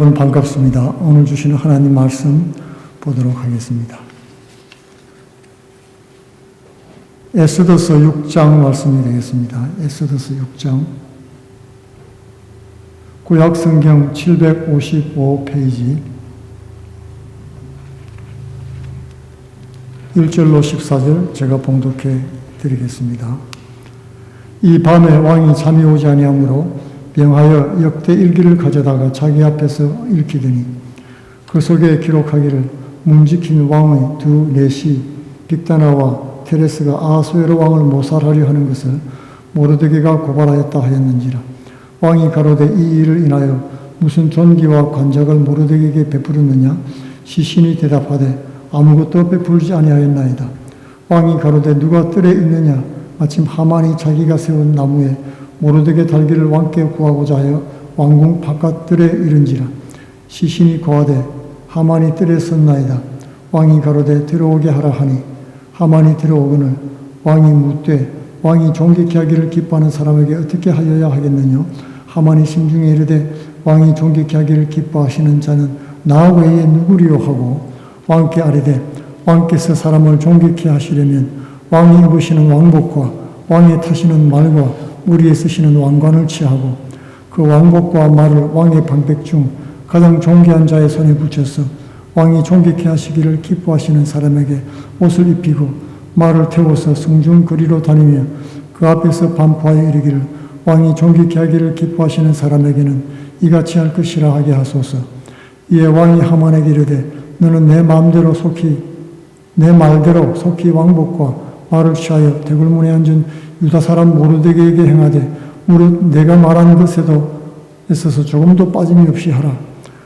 오늘 반갑습니다. 오늘 주시는 하나님 말씀 보도록 하겠습니다. 에스더서 6장 말씀이 되겠습니다. 에스더서 6장 구약성경 755페이지 1절로 14절 제가 봉독해 드리겠습니다. 이 밤에 왕이 잠이 오지 아니하므로 명하여 역대 일기를 가져다가 자기 앞에서 읽히더니 그 속에 기록하기를 뭉지킨 왕의 두 내시 빅다나와 테레스가 아하수에로 왕을 모살하려 하는 것을 모르드게가 고발하였다 하였는지라. 왕이 가로되 이 일을 인하여 무슨 존귀와 관작을 모르드게에게 베풀었느냐? 시신이 대답하되 아무것도 베풀지 아니하였나이다. 왕이 가로되 누가 뜰에 있느냐? 마침 하만이 자기가 세운 나무에 모르드게 달기를 왕께 구하고자 하여 왕궁 바깥 뜰에 이른지라. 시신이 고하되 하만이 뜰에 섰나이다. 왕이 가로되 들어오게 하라 하니 하만이 들어오거늘 왕이 묻되 왕이 존귀케 하기를 기뻐하는 사람에게 어떻게 하여야 하겠느냐? 하만이 심중에 이르되 왕이 존귀케 하기를 기뻐하시는 자는 나 외에 누구리요 하고 왕께 아뢰되 왕께서 사람을 존귀케 하시려면 왕이 입으시는 왕복과 왕이 타시는 말과 머리에 쓰시는 왕관을 취하고 그 왕복과 말을 왕의 방백 중 가장 존귀한 자의 손에 붙여서 왕이 존귀케 하시기를 기뻐하시는 사람에게 옷을 입히고 말을 태워서 성중 거리로 다니며 그 앞에서 반포하여 이르기를 왕이 존귀케 하기를 기뻐하시는 사람에게는 이같이 할 것이라 하게 하소서. 이에 왕이 하만에게 이르되 너는 내 말대로 속히 왕복과 말을 취하여 대궐문에 앉은 유다 사람 모르드게에게 행하되 무릇 내가 말한 것에도 있어서 조금도 빠짐이 없이 하라.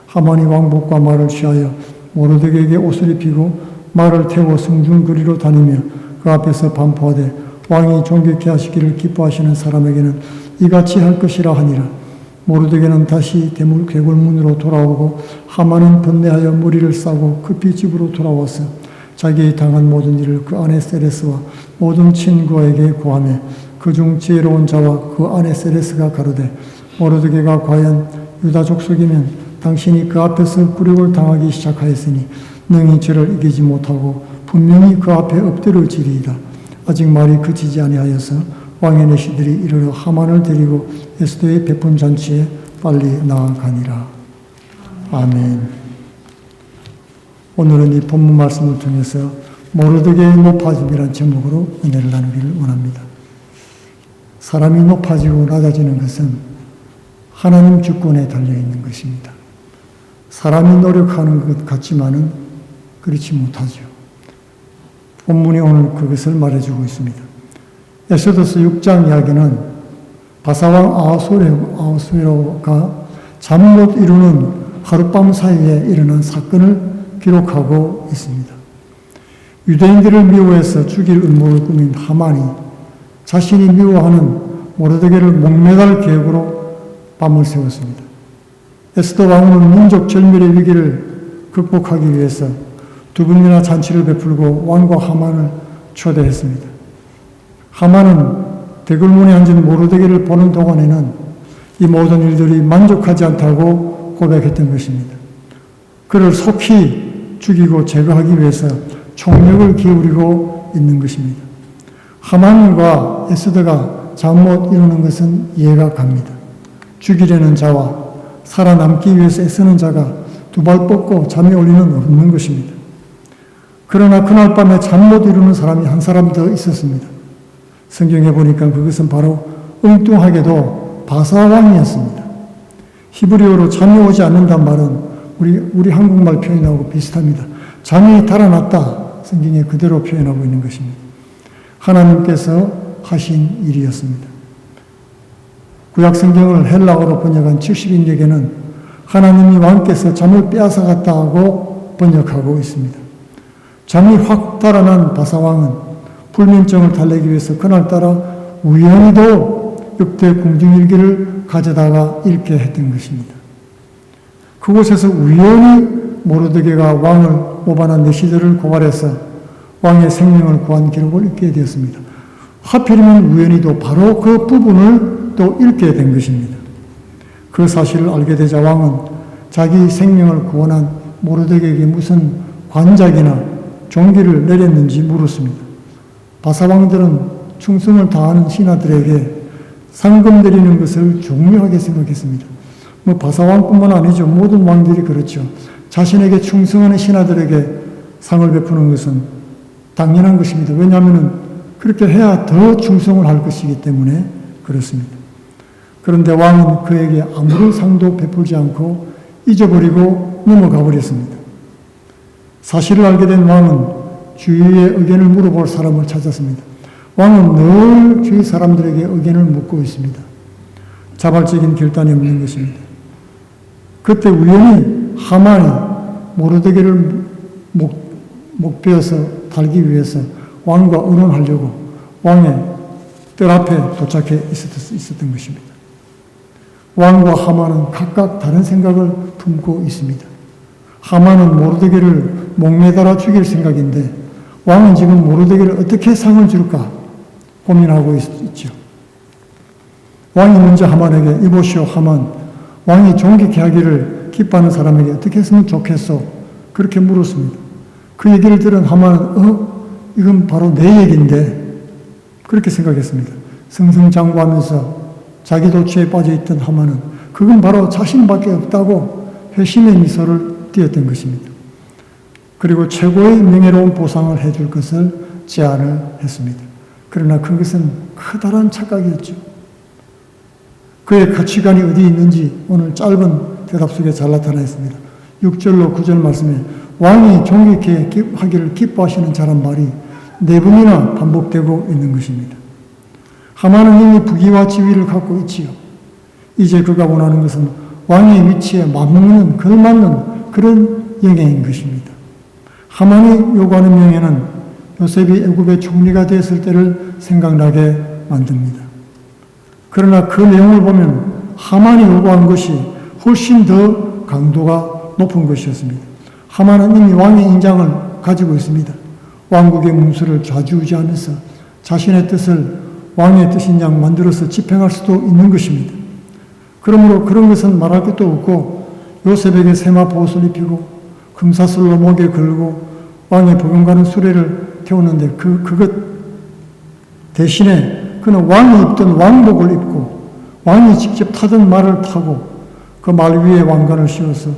하만이 왕복과 말을 취하여 모르드게에게 옷을 입히고 말을 태워 성중 거리로 다니며 그 앞에서 반포하되 왕이 존귀케 하시기를 기뻐하시는 사람에게는 이같이 할 것이라 하니라. 모르드게는 다시 대궐문으로 돌아오고 하만은 번뇌하여 머리를 싸고 급히 집으로 돌아와서 자기의 당한 모든 일을 그 아내 세레스와 모든 친구에게 고하며 그중 지혜로운 자와 그 아내 세레스가 가로되 모르드게가 과연 유다 족속이면 당신이 그 앞에서 굴욕을 당하기 시작하였으니 능히 저를 이기지 못하고 분명히 그 앞에 엎드려지리이다. 아직 말이 그치지 아니하여서 왕의 내시들이 이르러 하만을 데리고 에스더의 베푼 잔치에 빨리 나아가니라. 아멘. 오늘은 이 본문 말씀을 통해서 모르드게의 높아짐이라는 제목으로 은혜를 나누기를 원합니다. 사람이 높아지고 낮아지는 것은 하나님 주권에 달려있는 것입니다. 사람이 노력하는 것 같지만은 그렇지 못하죠. 본문이 오늘 그것을 말해주고 있습니다. 에스더서 6장 이야기는 바사왕 아하수에로가 잠 못 이루는 하룻밤 사이에 일어난 사건을 기록하고 있습니다. 유대인들을 미워해서 죽일 음모를 꾸민 하만이 자신이 미워하는 모르드게를 목매달 계획으로 밤을 새웠습니다. 에스더 왕후는 민족 절멸의 위기를 극복하기 위해서 두 번이나 잔치를 베풀고 왕과 하만을 초대했습니다. 하만은 대궐문에 앉은 모르드게를 보는 동안에는 이 모든 일들이 만족하지 않다고 고백했던 것입니다. 그를 속히 죽이고 제거하기 위해서 총력을 기울이고 있는 것입니다. 하만과 에스더가 잠 못 이루는 것은 이해가 갑니다. 죽이려는 자와 살아남기 위해서 애쓰는 자가 두 발 뻗고 잠이 올 리는 없는 것입니다. 그러나 그날 밤에 잠 못 이루는 사람이 한 사람 더 있었습니다. 성경에 보니까 그것은 바로 엉뚱하게도 바사왕이었습니다. 히브리어로 잠이 오지 않는단 말은 우리 한국말 표현하고 비슷합니다. 잠이 달아났다. 성경에 그대로 표현하고 있는 것입니다. 하나님께서 하신 일이었습니다. 구약 성경을 헬라어로 번역한 70인역에는 하나님이 왕께서 잠을 빼앗아갔다고 번역하고 있습니다. 잠이 확 달아난 바사왕은 불면증을 달래기 위해서 그날따라 우연히도 역대 궁중일기를 가져다가 읽게 했던 것입니다. 그곳에서 우연히 모르드게가 왕을 모반한 내시들을 고발해서 왕의 생명을 구한 기록을 읽게 되었습니다. 하필이면 우연히도 바로 그 부분을 또 읽게 된 것입니다. 그 사실을 알게 되자 왕은 자기 생명을 구원한 모르드게에게 무슨 관작이나 종기를 내렸는지 물었습니다. 바사왕들은 충성을 다하는 신하들에게 상금 드리는 것을 중요하게 생각했습니다. 바사왕뿐만 아니죠. 모든 왕들이 그렇죠. 자신에게 충성하는 신하들에게 상을 베푸는 것은 당연한 것입니다. 왜냐하면 그렇게 해야 더 충성을 할 것이기 때문에 그렇습니다. 그런데 왕은 그에게 아무런 상도 베풀지 않고 잊어버리고 넘어가 버렸습니다. 사실을 알게 된 왕은 주위의 의견을 물어볼 사람을 찾았습니다. 왕은 늘 주위 사람들에게 의견을 묻고 있습니다. 자발적인 결단이 없는 것입니다. 그때 우연히 하만이 모르드게를 목베어서 달기 위해서 왕과 의논하려고 왕의 뜰 앞에 도착해 있었던 것입니다. 왕과 하만은 각각 다른 생각을 품고 있습니다. 하만은 모르드게를 목매달아 죽일 생각인데 왕은 지금 모르드게를 어떻게 상을 줄까 고민하고 있죠. 왕이 먼저 하만에게 이보시오 하만, 왕이 존귀케 하기를 기뻐하는 사람에게 어떻게 했으면 좋겠소? 그렇게 물었습니다. 그 얘기를 들은 하만은 이건 바로 내 얘기인데 그렇게 생각했습니다. 승승장구하면서 자기 도취에 빠져있던 하만은 그건 바로 자신밖에 없다고 회심의 미소를 띄었던 것입니다. 그리고 최고의 명예로운 보상을 해줄 것을 제안을 했습니다. 그러나 그것은 커다란 착각이었죠. 그의 가치관이 어디 있는지 오늘 짧은 대답 속에 잘 나타나 있습니다. 6절로 9절 말씀에 왕이 존귀케 하기를 기뻐하시는 자란 말이 4번이나 반복되고 있는 것입니다. 하만은 이미 부귀와 지위를 갖고 있지요. 이제 그가 원하는 것은 왕의 위치에 맞먹는, 걸맞는 그런 영예인 것입니다. 하만이 요구하는 명예는 요셉이 애굽의 총리가 되었을 때를 생각나게 만듭니다. 그러나 그 내용을 보면 하만이 요구한 것이 훨씬 더 강도가 높은 것이었습니다. 하만은 이미 왕의 인장을 가지고 있습니다. 왕국의 문수를 좌지우지하면서 자신의 뜻을 왕의 뜻인 양 만들어서 집행할 수도 있는 것입니다. 그러므로 그런 것은 말할 것도 없고 요셉에게 세마포 옷을 입히고 금사슬로 목에 걸고 왕의 복용가는 수레를 태우는데 그것 대신에 그는 왕이 입던 왕복을 입고 왕이 직접 타던 말을 타고 그 말 위에 왕관을 씌워서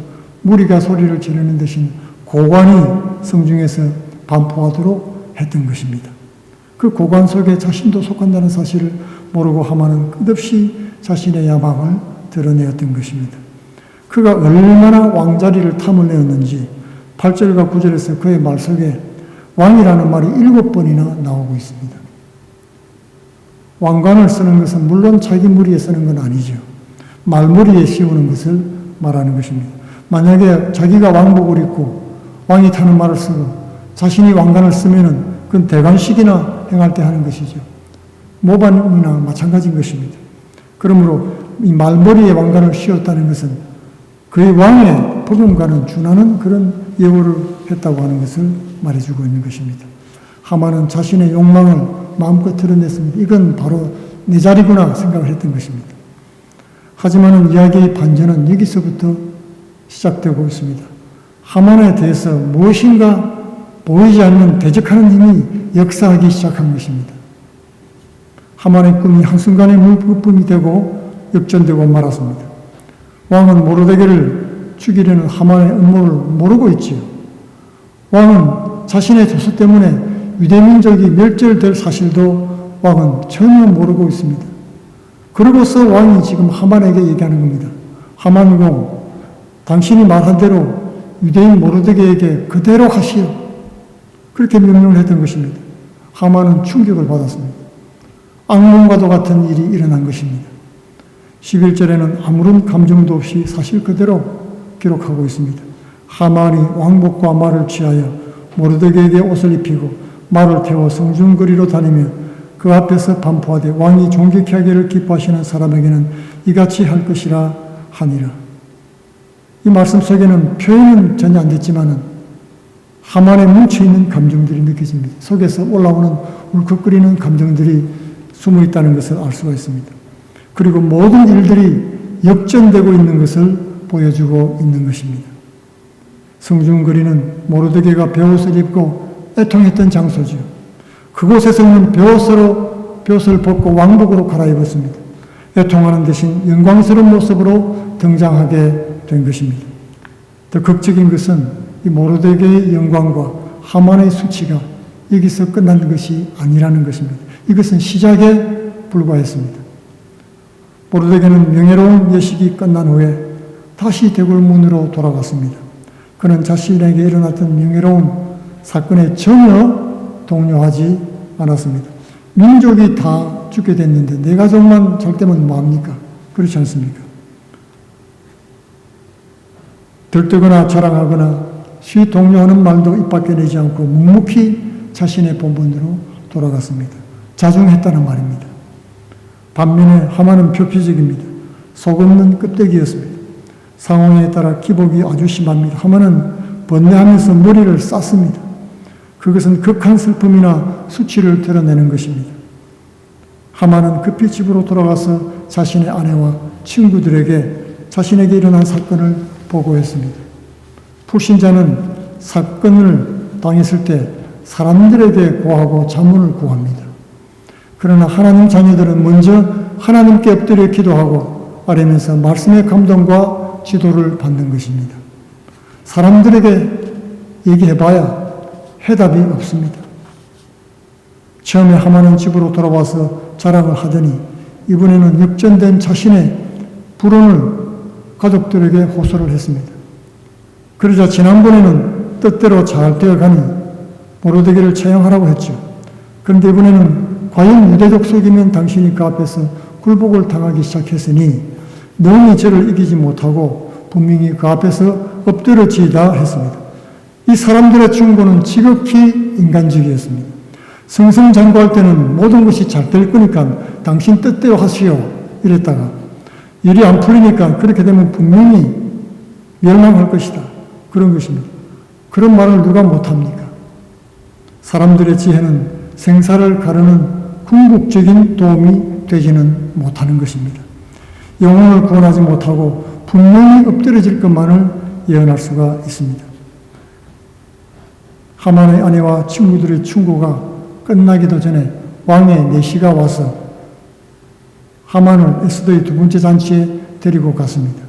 무리가 소리를 지르는 대신 고관이 성중에서 반포하도록 했던 것입니다. 그 고관 속에 자신도 속한다는 사실을 모르고 하만은 끝없이 자신의 야망을 드러내었던 것입니다. 그가 얼마나 왕자리를 탐을 내었는지 8절과 9절에서 그의 말 속에 왕이라는 말이 7번이나 나오고 있습니다. 왕관을 쓰는 것은 물론 자기 머리에 쓰는 건 아니죠. 말머리에 씌우는 것을 말하는 것입니다. 만약에 자기가 왕복을 입고 왕이 타는 말을 쓰고 자신이 왕관을 쓰면은 그건 대관식이나 행할 때 하는 것이죠. 모반이나 마찬가지인 것입니다. 그러므로 이 말머리에 왕관을 씌웠다는 것은 그의 왕의 복음과는 준하는 그런 예우를 했다고 하는 것을 말해주고 있는 것입니다. 하만은 자신의 욕망을 마음껏 드러냈습니다. 이건 바로 내 자리구나 생각을 했던 것입니다. 하지만 이야기의 반전은 여기서부터 시작되고 있습니다. 하만에 대해서 무엇인가 보이지 않는 대적하는 힘이 역사하기 시작한 것입니다. 하만의 꿈이 한순간에 물부품이 되고 역전되고 말았습니다. 왕은 모르드게를 죽이려는 하만의 음모를 모르고 있지요. 왕은 자신의 조서 때문에 유대민족이 멸절될 사실도 왕은 전혀 모르고 있습니다. 그러고서 왕이 지금 하만에게 얘기하는 겁니다. 하만공, 당신이 말한 대로 유대인 모르드게에게 그대로 하시오. 그렇게 명령을 했던 것입니다. 하만은 충격을 받았습니다. 악몽과도 같은 일이 일어난 것입니다. 11절에는 아무런 감정도 없이 사실 그대로 기록하고 있습니다. 하만이 왕복과 말을 취하여 모르드게에게 옷을 입히고 말을 태워 성중거리로 다니며 그 앞에서 반포하되 왕이 존귀케 하기를 기뻐하시는 사람에게는 이같이 할 것이라 하니라. 이 말씀 속에는 표현은 전혀 안 됐지만은 하만에 뭉쳐있는 감정들이 느껴집니다. 속에서 올라오는 울컥거리는 감정들이 숨어 있다는 것을 알 수가 있습니다. 그리고 모든 일들이 역전되고 있는 것을 보여주고 있는 것입니다. 성중거리는 모르드게가 베옷을 입고 애통했던 장소죠. 그곳에서는 베옷을 벗고 왕복으로 갈아입었습니다. 애통하는 대신 영광스러운 모습으로 등장하게 된 것입니다. 더 극적인 것은 이 모르드게의 영광과 하만의 수치가 여기서 끝난 것이 아니라는 것입니다. 이것은 시작에 불과했습니다. 모르드게는 명예로운 예식이 끝난 후에 다시 대궐문으로 돌아갔습니다. 그는 자신에게 일어났던 명예로운 사건에 전혀 동요하지 않았습니다. 민족이 다 죽게 됐는데 내 가족만 잘 되면 뭐합니까? 그렇지 않습니까? 들뜨거나 자랑하거나 시위 동요하는 말도 입 밖에 내지 않고 묵묵히 자신의 본분으로 돌아갔습니다. 자중했다는 말입니다. 반면에 하만은 표피적입니다. 속없는 껍데기였습니다. 상황에 따라 기복이 아주 심합니다. 하만은 번뇌하면서 머리를 쌌습니다. 그것은 극한 슬픔이나 수치를 드러내는 것입니다. 하만은 급히 집으로 돌아가서 자신의 아내와 친구들에게 자신에게 일어난 사건을 보고했습니다. 불신자는 사건을 당했을 때 사람들에게 고하고 자문을 구합니다. 그러나 하나님 자녀들은 먼저 하나님께 엎드려 기도하고 아뢰면서 말씀의 감동과 지도를 받는 것입니다. 사람들에게 얘기해봐야 해답이 없습니다. 처음에 하만은 집으로 돌아와서 자랑을 하더니 이번에는 역전된 자신의 불운을 가족들에게 호소를 했습니다. 그러자 지난번에는 뜻대로 잘 되어가니 모르드게를 처형하라고 했죠. 그런데 이번에는 과연 유대족 속이면 당신이 그 앞에서 굴복을 당하기 시작했으니 너무 저를 이기지 못하고 분명히 그 앞에서 엎드려지이다 했습니다. 이 사람들의 충고는 지극히 인간적이었습니다. 승승장구할 때는 모든 것이 잘 될 거니까 당신 뜻대로 하시오 이랬다가 일이 안 풀리니까 그렇게 되면 분명히 멸망할 것이다. 그런 것입니다. 그런 말을 누가 못합니까? 사람들의 지혜는 생사를 가르는 궁극적인 도움이 되지는 못하는 것입니다. 영혼을 구원하지 못하고 분명히 엎드려질 것만을 예언할 수가 있습니다. 하만의 아내와 친구들의 충고가 끝나기도 전에 왕의 내시가 와서 하만을 에스더의 두 번째 잔치에 데리고 갔습니다.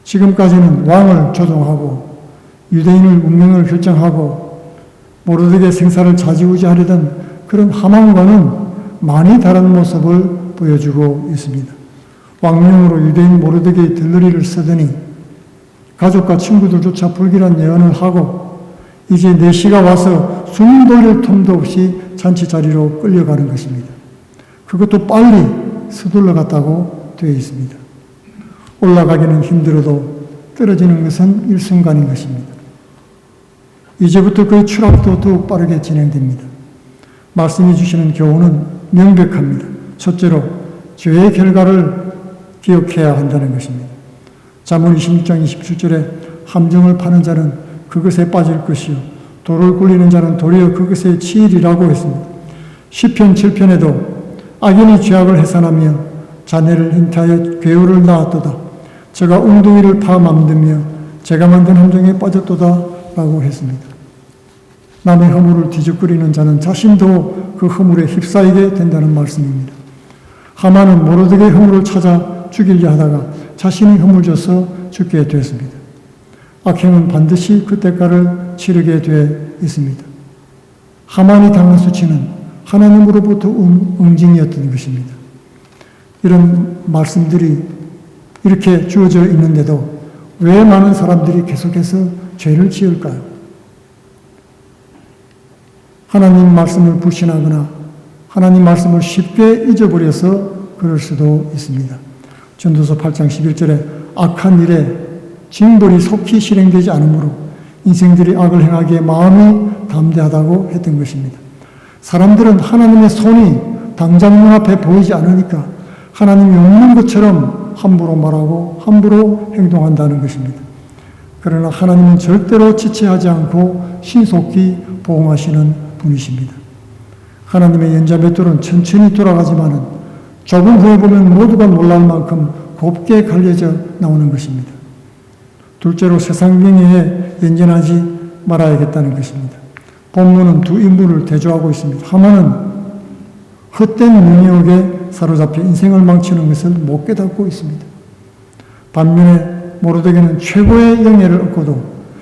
지금까지는 왕을 조종하고 유대인의 운명을 결정하고 모르드게 생사를 좌지우지하려던 그런 하만과는 많이 다른 모습을 보여주고 있습니다. 왕명으로 유대인 모르드게의 들러리를 쓰더니 가족과 친구들조차 불길한 예언을 하고 이제 내시가 와서 숨 돌릴 틈도 없이 잔치 자리로 끌려가는 것입니다. 그것도 빨리 서둘러 갔다고 되어 있습니다. 올라가기는 힘들어도 떨어지는 것은 일순간인 것입니다. 이제부터 그의 추락도 더욱 빠르게 진행됩니다. 말씀해 주시는 교훈은 명백합니다. 첫째로 죄의 결과를 기억해야 한다는 것입니다. 잠언 26장 27절에 함정을 파는 자는 그것에 빠질 것이요 돌을 굴리는 자는 도리어 그것에 치이리라고 했습니다. 시편 7편에도 악인이 죄악을 해산하며 자네를 잉태하여 괴우를 낳았도다. 저가 웅둥이를 파 만들며 제가 만든 함정에 빠졌도다 라고 했습니다. 남의 허물을 뒤적거리는 자는 자신도 그 허물에 휩싸이게 된다는 말씀입니다. 하만은 모르드게의 허물을 찾아 죽이려 하다가 자신이 허물져서 죽게 되었습니다. 악행은 반드시 그 대가를 치르게 되어 있습니다. 하만이 당한 수치는 하나님으로부터 응징이었던 것입니다. 이런 말씀들이 이렇게 주어져 있는데도 왜 많은 사람들이 계속해서 죄를 지을까요? 하나님 말씀을 불신하거나 하나님 말씀을 쉽게 잊어버려서 그럴 수도 있습니다. 전도서 8장 11절에 악한 일에 징벌이 속히 실행되지 않으므로 인생들이 악을 행하기에 마음이 담대하다고 했던 것입니다. 사람들은 하나님의 손이 당장 눈앞에 보이지 않으니까 하나님이 없는 것처럼 함부로 말하고 함부로 행동한다는 것입니다. 그러나 하나님은 절대로 지체하지 않고 신속히 보응하시는 분이십니다. 하나님의 연자맷돌은 천천히 돌아가지만은 조금 후에 보면 모두가 놀랄 만큼 곱게 갈려져 나오는 것입니다. 둘째로 세상 명예에 연연하지 말아야겠다는 것입니다. 본문은 두 인물을 대조하고 있습니다. 하나는 헛된 명예욕에 사로잡혀 인생을 망치는 것을 못 깨닫고 있습니다. 반면에 모르드게는 최고의 영예를 얻고도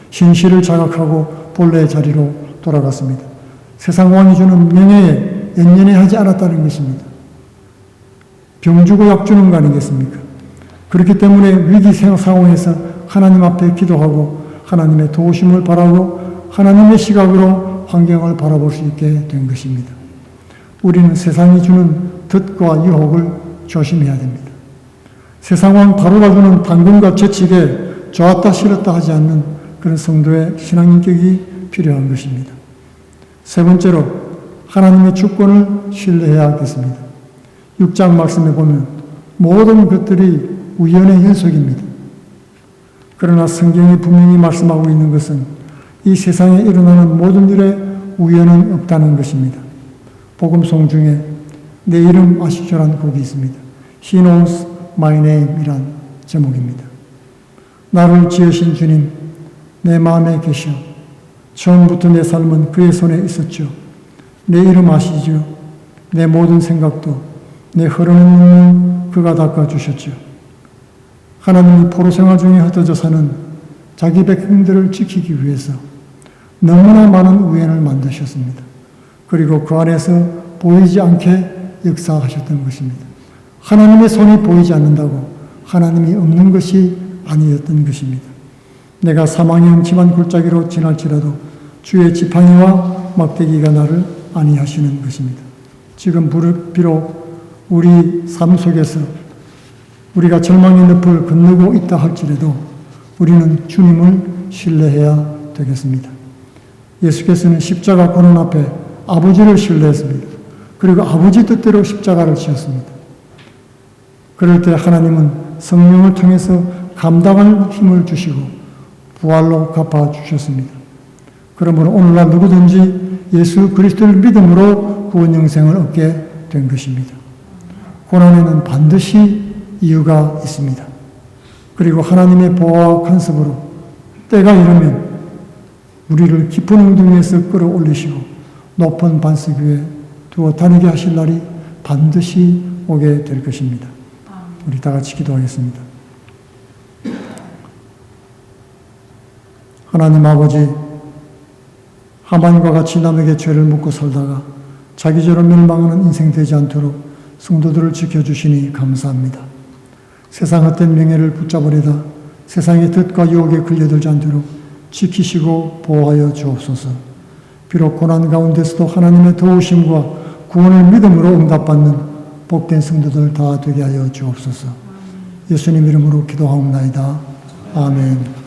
신실을 자각하고 본래의 자리로 돌아갔습니다. 세상 왕이 주는 명예에 연연해하지 않았다는 것입니다. 병 주고 약 주는 거 아니겠습니까? 그렇기 때문에 위기 상황에서 하나님 앞에 기도하고 하나님의 도우심을 바라고 하나님의 시각으로 환경을 바라볼 수 있게 된 것입니다. 우리는 세상이 주는 덫과 유혹을 조심해야 됩니다. 세상왕 바로가 주는 당근과 채찍에 좋았다 싫었다 하지 않는 그런 성도의 신앙인격이 필요한 것입니다. 세 번째로 하나님의 주권을 신뢰해야겠습니다. 6장 말씀에 보면 모든 것들이 우연의 연속입니다. 그러나 성경이 분명히 말씀하고 있는 것은 이 세상에 일어나는 모든 일에 우연은 없다는 것입니다. 복음송 중에 내 이름 아시죠라는 곡이 있습니다. He knows my name 이란 제목입니다. 나를 지으신 주님, 내 마음에 계셔. 처음부터 내 삶은 그의 손에 있었죠. 내 이름 아시죠? 내 모든 생각도, 내 흐르는 눈물 그가 닦아주셨죠. 하나님이 포로 생활 중에 흩어져 사는 자기 백성들을 지키기 위해서 너무나 많은 우연을 만드셨습니다. 그리고 그 안에서 보이지 않게 역사하셨던 것입니다. 하나님의 손이 보이지 않는다고 하나님이 없는 것이 아니었던 것입니다. 내가 사망의 음침한 골짜기로 지날지라도 주의 지팡이와 막대기가 나를 안위하시는 것입니다. 지금 비록 우리 삶 속에서 우리가 절망의 늪을 건너고 있다 할지라도 우리는 주님을 신뢰해야 되겠습니다. 예수께서는 십자가 고난 앞에 아버지를 신뢰했습니다. 그리고 아버지 뜻대로 십자가를 지었습니다. 그럴 때 하나님은 성령을 통해서 감당할 힘을 주시고 부활로 갚아주셨습니다. 그러므로 오늘날 누구든지 예수 그리스도를 믿음으로 구원 영생을 얻게 된 것입니다. 고난에는 반드시 이유가 있습니다. 그리고 하나님의 보호와 간섭으로 때가 이르면 우리를 깊은 웅덩이에서 끌어올리시고 높은 반석 위에 두어 다니게 하실 날이 반드시 오게 될 것입니다. 우리 다 같이 기도하겠습니다. 하나님 아버지, 하만과 같이 남에게 죄를 묻고 살다가 자기죄로 멸망하는 인생 되지 않도록 성도들을 지켜주시니 감사합니다. 세상 헛된 명예를 붙잡으려다 세상의 덫과 유혹에 걸려들지 않도록 지키시고 보호하여 주옵소서. 비록 고난 가운데서도 하나님의 도우심과 구원을 믿음으로 응답받는 복된 성도들 다 되게 하여 주옵소서. 예수님 이름으로 기도하옵나이다. 아멘.